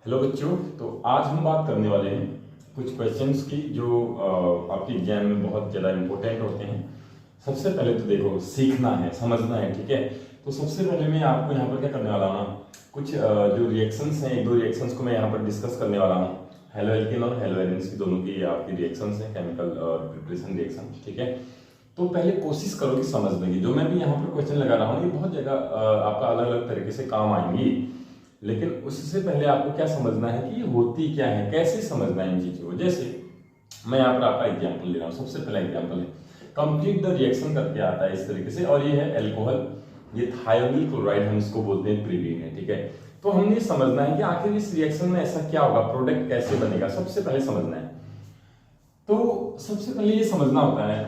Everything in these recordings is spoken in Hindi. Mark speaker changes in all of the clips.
Speaker 1: हेलो बच्चों, तो आज हम बात करने वाले हैं कुछ क्वेश्चंस की जो आपके एग्जाम में बहुत ज़्यादा इंपॉर्टेंट होते हैं। सबसे पहले तो देखो, सीखना है, समझना है, ठीक है। तो सबसे पहले मैं आपको यहाँ पर क्या करने वाला हूँ ना, कुछ जो रिएक्शंस हैं, एक दो रिएक्शंस को मैं यहाँ पर डिस्कस करने वाला हूँ। हेलो एल्किन और हेलो एरिन्स की दोनों की आपकी रिएक्शंस हैं, केमिकल और प्रिपरेशन रिएक्शन, ठीक है। तो पहले कोशिश करो कि समझने की। जो मैं भी यहाँ पर क्वेश्चन लगा रहा हूँ, ये बहुत जगह आपका अलग अलग तरीके से काम आएंगी, लेकिन उससे पहले आपको क्या समझना है कि ये होती क्या है, कैसे समझना है इन चीज़ों को। जैसे मैं यहाँ पर आपका एग्जाम्पल ले रहा हूँ। सबसे पहला एग्जाम्पल है, कंप्लीट द रिएक्शन करके आता है इस तरीके से, और ये है एल्कोहल, ये थायोनिल क्लोराइड हम इसको बोलते हैं, प्रीवीन है, ठीक है। तो हमने समझना है कि आखिर इस रिएक्शन में ऐसा क्या होगा, प्रोडक्ट कैसे बनेगा, सबसे पहले समझना है। तो सबसे पहले ये समझना होता है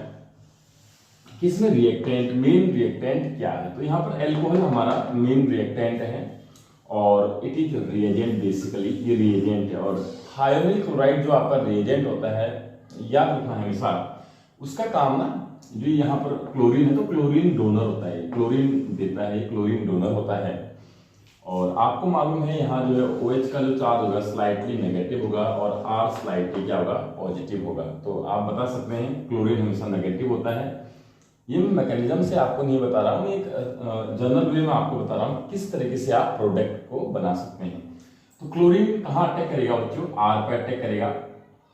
Speaker 1: कि इसमें रिएक्टेंट, मेन रिएक्टेंट क्या है। तो यहाँ पर एल्कोहल हमारा मेन रिएक्टेंट है और इट इज रिएजेंट, बेसिकली ये रिएजेंट है। और थायोनिल क्लोराइड जो आपका रिएजेंट होता है, याद रखना हमेशा उसका काम ना, जो यहाँ पर क्लोरीन है तो क्लोरीन डोनर होता है, क्लोरीन देता है, क्लोरीन डोनर होता है। और आपको मालूम है यहाँ जो है OH का जो चार्ज होगा स्लाइटली नेगेटिव होगा और R स्लाइटली क्या होगा, पॉजिटिव होगा। तो आप बता सकते हैं क्लोरीन हमेशा नेगेटिव होता है। ये मैं मैकेनिज्म से आपको नहीं बता रहा हूँ, एक जनरल वे में आपको बता रहा हूँ किस तरीके से आप प्रोडक्ट को बना सकते हैं। तो क्लोरीन कहाँ अटैक करेगा बच्चों, R पे अटैक करेगा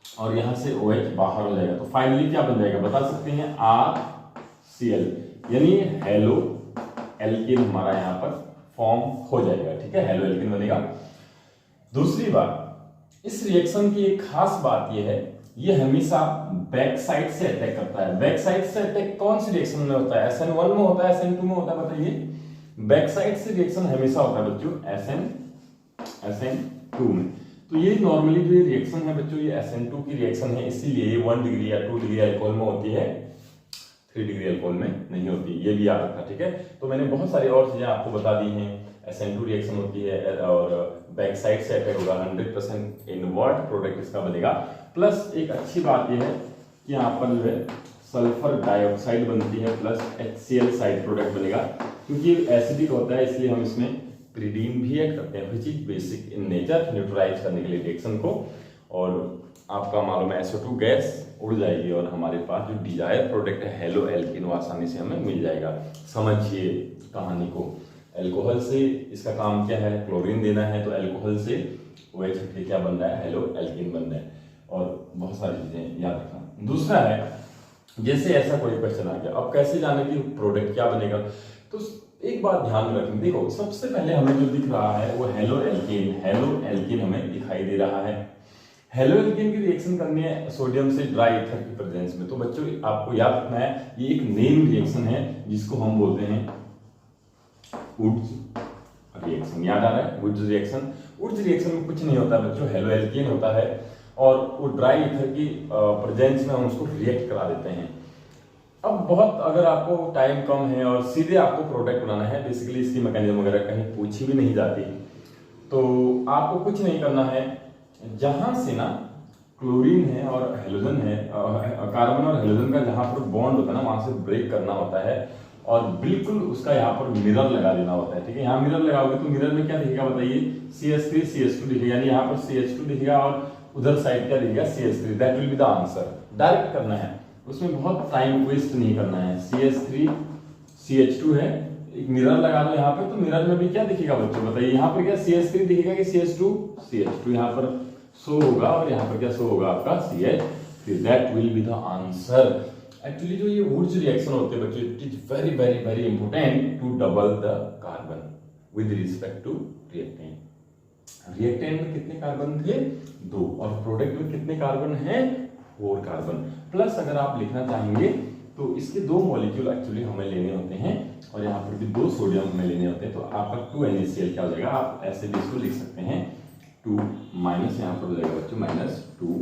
Speaker 1: और यहाँ से OH बाहर हो जाएगा। तो फाइनली क्या बन जाएगा बता सकते हैं, RCl, यानी हेलो एल्किन हमारा यहाँ पर फॉर्म हो जाएगा, ठीक है, हेलो एल्किन बनेगा। दूसरी बात, इस रिएक्शन की एक खास बात यह है, ये हमेशा बैक साइड से अटैक करता है। बैक साइड से अटैक कौन सी रिएक्शन में होता है, SN1 में होता है, SN2 में होता है, बताइए। बैक साइड से रिएक्शन हमेशा होता है बच्चों SN2 में। तो ये नॉर्मली जो रिएक्शन है बच्चों, ये SN2 की रिएक्शन है, इसीलिए 1 डिग्री या 2 डिग्री अल्कोहल में होती है, 3 डिग्री अल्कोहल में नहीं होती, ये भी याद रखा, ठीक है। तो मैंने बहुत सारी और चीजें आपको बता दी हैं। SN2 रिएक्शन होती है और बैक साइड से अटैक होगा, 100% इनवर्ट प्रोडक्ट इसका बनेगा। प्लस एक अच्छी बात यह है कि यहाँ पर जो है सल्फर डाइऑक्साइड बनती है प्लस HCl साइड प्रोडक्ट बनेगा। क्योंकि एसिडिक होता है इसलिए हम इसमें प्रीडीन भी ऐड करते हैं, which is basic in nature, neutralise करने के लिए रिएक्शन को। और आपका मालूम है SO2 गैस उड़ जाएगी और हमारे पास जो डिजायर प्रोडक्ट है हेलो एल्किन वो आसानी से हमें मिल जाएगा। समझिए कहानी को। एल्कोहल से इसका काम क्या है, क्लोरीन देना है, तो एल्कोहल से OH हटके क्या बन रहा है, हेलो एल्किन बन रहा है। और बहुत सारी चीजें याद रखना। दूसरा है, जैसे ऐसा कोई क्वेश्चन आ गया, अब कैसे जाने की प्रोडक्ट क्या बनेगा। तो एक बात ध्यान में रखनी, देखो सबसे पहले हमें जो दिख रहा है वो हेलो एल्किन हमें दिखाई दे रहा है। हेलो एल्किन की रिएक्शन करनी है सोडियम से ड्राई ईथर की प्रेजेंस में। तो बच्चों आपको याद रखना है, ये एक नेम रिएक्शन है जिसको हम बोलते हैं वुड्स रिएक्शन। याद आ रहा है, वुड्स रिएक्शन। वुड्स रिएक्शन में कुछ नहीं होता बच्चों, हेलो एल्किन होता है और वो ड्राई ईथर की प्रेजेंस में हम उसको रिएक्ट करा देते हैं। अब बहुत अगर आपको टाइम कम है और सीधे आपको प्रोडक्ट बनाना है, बेसिकली इसकी मैकेनिज्म वगैरह कहीं पूछी भी नहीं जाती, तो आपको कुछ नहीं करना है। जहां से ना क्लोरीन है और हेलोजन है, कार्बन और हेलोजन का जहां पर बॉन्ड होता है ना, वहां से ब्रेक करना होता है और बिल्कुल उसका यहाँ पर मिरर लगा देना होता है, ठीक है। यहाँ मिरर लगाओगे तो मिरर में क्या दिखेगा बताइए, CH3 CH2 दिखेगा, यानी यहाँ पर CH2 दिखेगा और उधर साइड क्या दिखेगा, CH3। That will be the answer. Direct करना है, उसमें बहुत टाइम वेस्ट नहीं करना है। CH3 CH2 है, एक मिरर लगा दो यहाँ पे, तो मिरर में भी क्या दिखेगा बच्चों बताइए, यहाँ पर क्या CH3 दिखेगा कि CH2 यहाँ पर शो होगा और यहाँ पर क्या शो होगा आपका CH3। That will be the answer. Actually जो ये वुड्स रिएक्शन होते हैं बच्चों, it is very very very important to double the carbon with respect to reactant. Reactant में कितने कार्बन थे, 2, और प्रोडक्ट में कितने कार्बन है, 4 कार्बन। प्लस अगर आप लिखना चाहेंगे तो इसके 2 मॉलिक्यूल एक्चुअली हमें लेने होते हैं और यहाँ पर भी 2 सोडियम हमें लेने होते हैं। तो आपका 2 NaCl क्या हो जाएगा, आप ऐसे भी इसको लिख सकते हैं, 2 माइनस यहाँ पर हो जाएगा बच्चों -2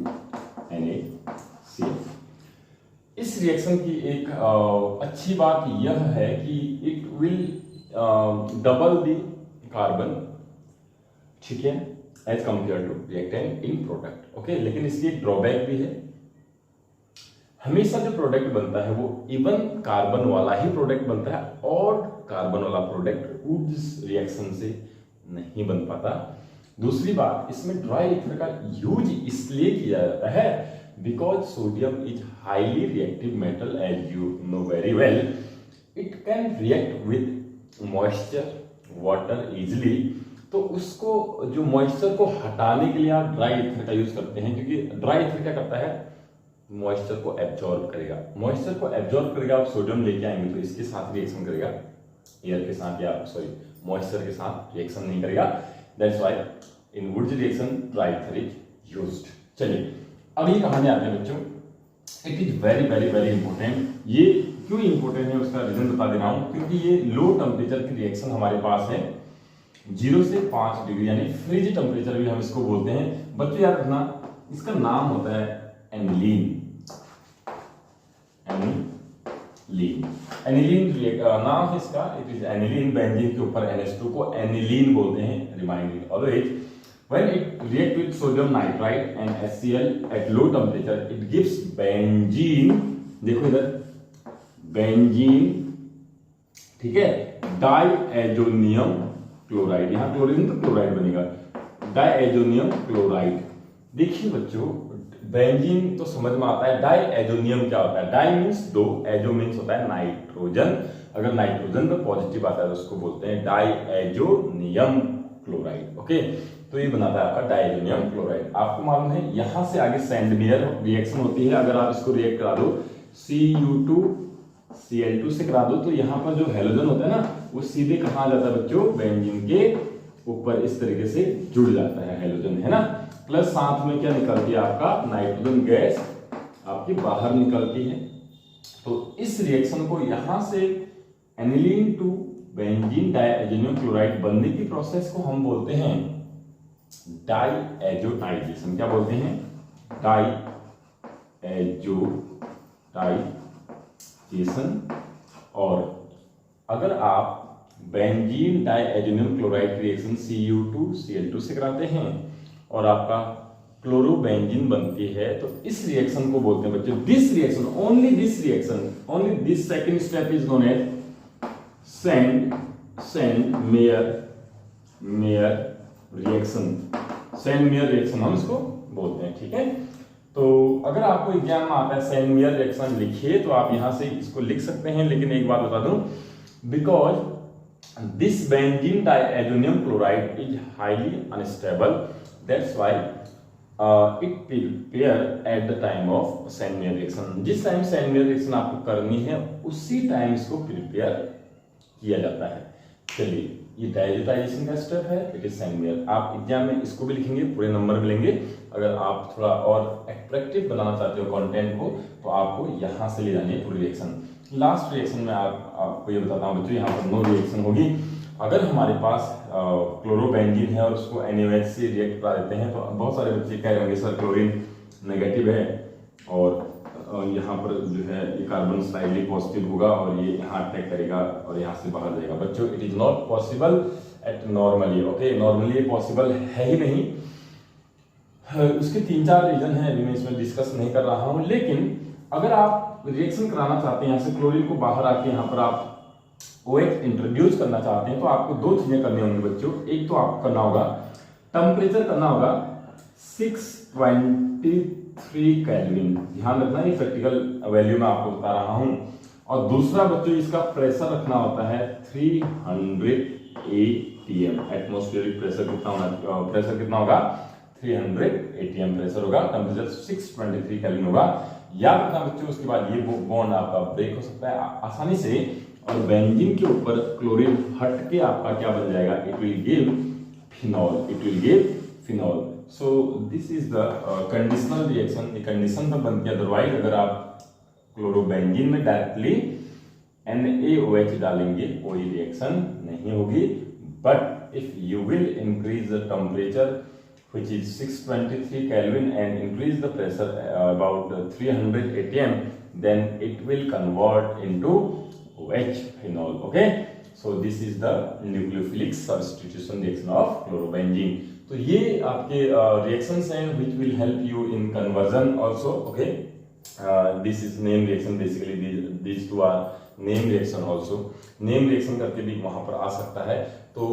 Speaker 1: NaCl। इस रिएक्शन की एक अच्छी बात यह है कि it will double the carbon, ठीक है, as compare to reactant in product, okay. लेकिन इसकी एक ड्रॉबैक भी है, हमेशा जो प्रोडक्ट बनता है वो इवन कार्बन वाला ही प्रोडक्ट बनता है, ऑड कार्बन वाला प्रोडक्ट वुड्स रिएक्शन से नहीं बन पाता। दूसरी बात, इसमें ड्राई ईथर का यूज इसलिए किया जाता है because sodium is highly reactive metal, as you know very well. It can react with moisture, water easily. तो उसको जो मॉइस्चर को हटाने के लिए आप ड्राई ईथर का यूज करते हैं, क्योंकि ड्राई ईथर क्या करता है, मॉइस्चर को एब्जॉर्ब करेगा. मॉइस्चर को एब्जॉर्ब करेगा, आप सोडियम लेके आएंगे तो इसके साथ रिएक्शन करेगा, एयर के साथ, या सॉरी मॉइस्चर के साथ रिएक्शन नहीं करेगा. That's why in Wurtz reaction dry ether is used. चलिए अब ये कहानी आते हैं बच्चों. It is very very very important. ये क्यों इंपॉर्टेंट है उसका रीजन बता दे रहा हूं, क्योंकि ये लो टेम्परेचर की रिएक्शन हमारे पास है 0 से 5 डिग्री, यानी फ्रिज टेम्परेचर भी हम इसको बोलते हैं. बच्चों याद रखना, इसका नाम होता है एनिलीन. एनिलीन नाम है इसका, इट इज एनिलीन. बेंजीन के ऊपर NH2 को एनिलीन बोलते हैं. Remind always when it react with sodium nitrite and HCl at low temperature it gives benzene. देखो इधर बेंजीन, ठीक है, डाइएजोनियम क्लोराइड. यहाँ क्लोरीन तो क्लोराइड बनेगा, डाइएजोनियम क्लोराइड. देखिए बच्चों, बेंजीन तो समझ में आता है. डाइएजोनियम क्या होता है? डाई मीन्स दो, एजो मीन्स होता है नाइट्रोजन. अगर नाइट्रोजन पे पॉजिटिव आता है तो उसको बोलते हैं डाइएजोनियम क्लोराइड. ओके, तो ये बनाता है आपका डाइएजोनियम क्लोराइड. आपको मालूम है यहां से आगे सैंडमेयर रिएक्शन होती है. अगर आप इसको रिएक्ट करा दो Cu2Cl2 से करा दो तो यहाँ पर जो हेलोजन होता है ना, वो सीधे कहाँ आ जाता है बच्चों? बेंजीन के ऊपर इस तरीके से जुड़ जाता है हेलोजन, है ना. प्लस साथ में क्या निकलती है आपका? नाइट्रोजन गैस आपकी बाहर निकलती है. तो इस रिएक्शन को यहां से aniline to benzene diazonium chloride बनने की प्रोसेस को हम बोलते हैं डाइएजोटाइजेशन. क्या बोलते हैं? डाइएजोटाइजेशन. और अगर आप बेंजीन डाइएजोनियम क्लोराइड की रिएक्शन Cu2Cl2 से कराते हैं और आपका क्लोरोबेंजीन बनती है, तो इस रिएक्शन को बोलते हैं बच्चों, this reaction, only this reaction, only this second step is known as Sandmeyer reaction. Sandmeyer reaction हम इसको बोलते हैं, ठीक है. तो अगर आपको एग्जाम में आता है सैंडमेयर रिएक्शन लिखिए तो आप यहां से इसको लिख सकते हैं. लेकिन एक बात बता दूं, because this benzene diazonium chloride is highly unstable, that's why it prepare at the time of Sandmeyer reaction. जिस टाइम सैंडमेयर रिएक्शन आपको करनी है उसी टाइम इसको प्रिपेयर किया जाता है. चलिए, ये डाइएजोटाइजेशन का स्टेप है, इट इज सैंडमेयर. आप एग्जाम में इसको भी लिखेंगे, पूरे नंबर मिलेंगे. अगर आप थोड़ा और अट्रैक्टिव बनाना चाहते हो कंटेंट को तो आपको यहाँ से ले जानी है पूरी रिएक्शन. लास्ट रिएक्शन में आपको ये बताता हूँ बच्चों, यहाँ पर नो रिएक्शन होगी. अगर हमारे पास क्लोरोबेंजीन है और उसको NaOH से रिएक्ट करा देते हैं तो बहुत सारे बच्चे कह रहे होंगे सर क्लोरीन नेगेटिव है और यहाँ पर जो है ये कार्बन स्लाइडली पॉजिटिव होगा और ये यहाँ अटैक करेगा और यहाँ से बाहर जाएगा. बच्चों, it is not possible at normally. Okay, normally ये पॉसिबल है ही नहीं. उसके 3-4 रीजन है, अभी मैं इसमें डिस्कस नहीं कर रहा हूँ. लेकिन अगर आप रिएक्शन कराना चाहते हैं, यहाँ से क्लोरीन को बाहर आके यहाँ पर आप OH इंट्रोड्यूस करना चाहते हैं, तो आपको 2 चीजें करनी होंगी बच्चों. एक तो आपको करना होगा टेम्परेचर करना होगा 623 केल्विन. ध्यान रखना, ये प्रैक्टिकल वैल्यू मैं आपको बता रहा हूं. और दूसरा बच्चों इसका प्रेशर रखना होता है 300 atm. एटमॉस्फेरिक प्रेशर कितना होगा? 300 atm प्रेशर होगा. टेम्परेचर 623 केल्विन होगा. याद रखना बच्चों, उसके बाद ये बॉन्ड आपका ब्रेक हो सकता है आसानी से और बेंजीन के ऊपर क्लोरीन हट के आपका क्या बन जाएगा? It will give phenol. So this is the conditional reaction. ये कंडीशन पर बनती है, अदरवाइज अगर आप क्लोरोबेंजीन में डायरेक्टली NaOH डालेंगे कोई रिएक्शन नहीं होगी. But if you will increase the temperature which is 623 Kelvin and increase the pressure about 300 atm, then it will convert into OH phenol. Okay, so this is the nucleophilic substitution reaction of chlorobenzene. तो ये आपके reactions हैं which will help you in conversion also. Okay, this is name reaction. Basically these two are name reaction also. name reaction करके भी वहां पर आ सकता है. तो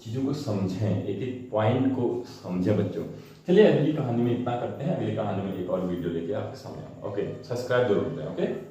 Speaker 1: चीज़ों को समझें, एक एक पॉइंट को समझें बच्चों। चलिए अगली कहानी में इतना करते हैं, अगली कहानी में एक और वीडियो लेके आपके सामने। ओके, सब्सक्राइब जरूर करें। ओके।